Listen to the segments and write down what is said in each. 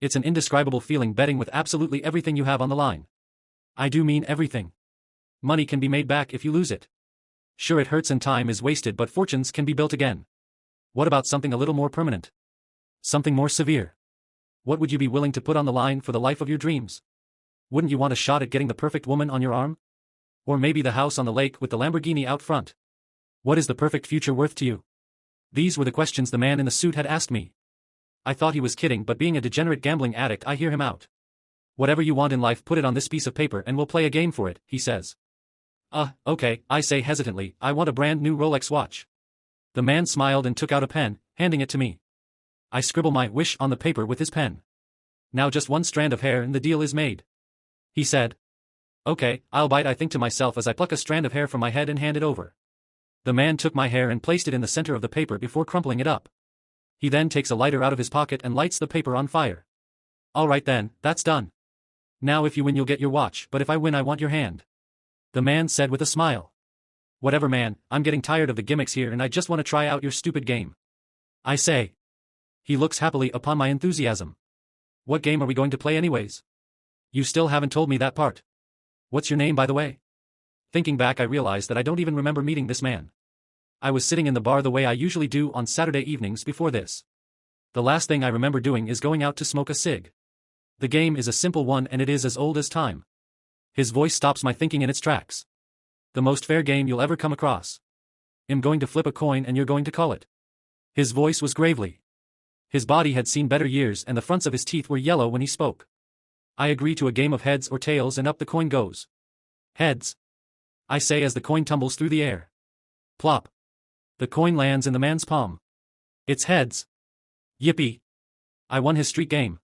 It's an indescribable feeling betting with absolutely everything you have on the line. I do mean everything. Money can be made back if you lose it. Sure, it hurts and time is wasted, but fortunes can be built again. What about something a little more permanent? Something more severe? What would you be willing to put on the line for the life of your dreams? Wouldn't you want a shot at getting the perfect woman on your arm? Or maybe the house on the lake with the Lamborghini out front? What is the perfect future worth to you? These were the questions the man in the suit had asked me. I thought he was kidding, but being a degenerate gambling addict, I hear him out. Whatever you want in life, put it on this piece of paper and we'll play a game for it, he says. Okay, I say hesitantly, I want a brand new Rolex watch. The man smiled and took out a pen, handing it to me. I scribble my wish on the paper with his pen. Now just one strand of hair and the deal is made. He said. Okay, I'll bite, I think to myself as I pluck a strand of hair from my head and hand it over. The man took my hair and placed it in the center of the paper before crumpling it up. He then takes a lighter out of his pocket and lights the paper on fire. All right then, that's done. Now if you win you'll get your watch, but if I win I want your hand. The man said with a smile. Whatever man, I'm getting tired of the gimmicks here and I just want to try out your stupid game. I say. He looks happily upon my enthusiasm. What game are we going to play anyways? You still haven't told me that part. What's your name by the way? Thinking back I realized that I don't even remember meeting this man. I was sitting in the bar the way I usually do on Saturday evenings before this. The last thing I remember doing is going out to smoke a cig. The game is a simple one and it is as old as time. His voice stops my thinking in its tracks. The most fair game you'll ever come across. I'm going to flip a coin and you're going to call it. His voice was gravely. His body had seen better years and the fronts of his teeth were yellow when he spoke. I agree to a game of heads or tails and up the coin goes. Heads. I say as the coin tumbles through the air. Plop. The coin lands in the man's palm. It's heads. Yippee. I won his street game.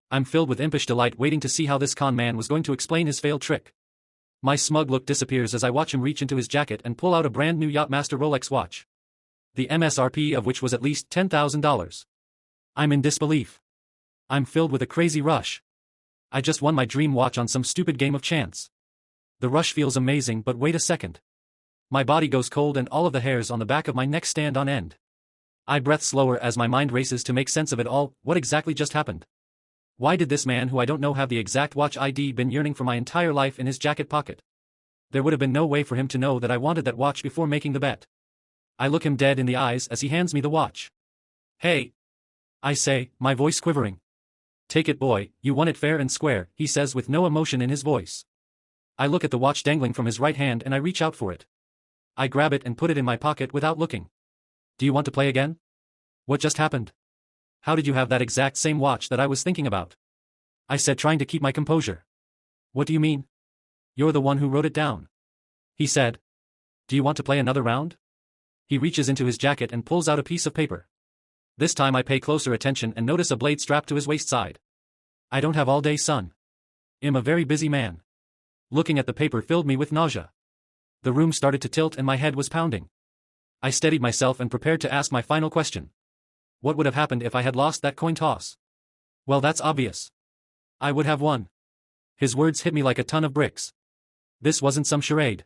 I'm filled with impish delight waiting to see how this con man was going to explain his failed trick. My smug look disappears as I watch him reach into his jacket and pull out a brand new Yachtmaster Rolex watch. The MSRP of which was at least $10,000. I'm in disbelief. I'm filled with a crazy rush. I just won my dream watch on some stupid game of chance. The rush feels amazing, but wait a second. My body goes cold and all of the hairs on the back of my neck stand on end. I breath slower as my mind races to make sense of it all. What exactly just happened? Why did this man who I don't know have the exact watch ID been yearning for my entire life in his jacket pocket? There would have been no way for him to know that I wanted that watch before making the bet. I look him dead in the eyes as he hands me the watch. Hey! I say, my voice quivering. Take it boy, you won it fair and square, he says with no emotion in his voice. I look at the watch dangling from his right hand and I reach out for it. I grab it and put it in my pocket without looking. Do you want to play again? What just happened? How did you have that exact same watch that I was thinking about? I said, trying to keep my composure. What do you mean? You're the one who wrote it down. He said. Do you want to play another round? He reaches into his jacket and pulls out a piece of paper. This time I pay closer attention and notice a blade strapped to his waist side. I don't have all day, son. I'm a very busy man. Looking at the paper filled me with nausea. The room started to tilt and my head was pounding. I steadied myself and prepared to ask my final question. What would have happened if I had lost that coin toss? Well, that's obvious. I would have won. His words hit me like a ton of bricks. This wasn't some charade.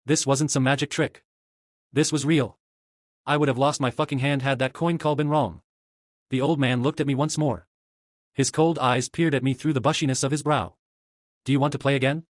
This wasn't some magic trick. This was real. I would have lost my fucking hand had that coin call been wrong. The old man looked at me once more. His cold eyes peered at me through the bushiness of his brow. Do you want to play again?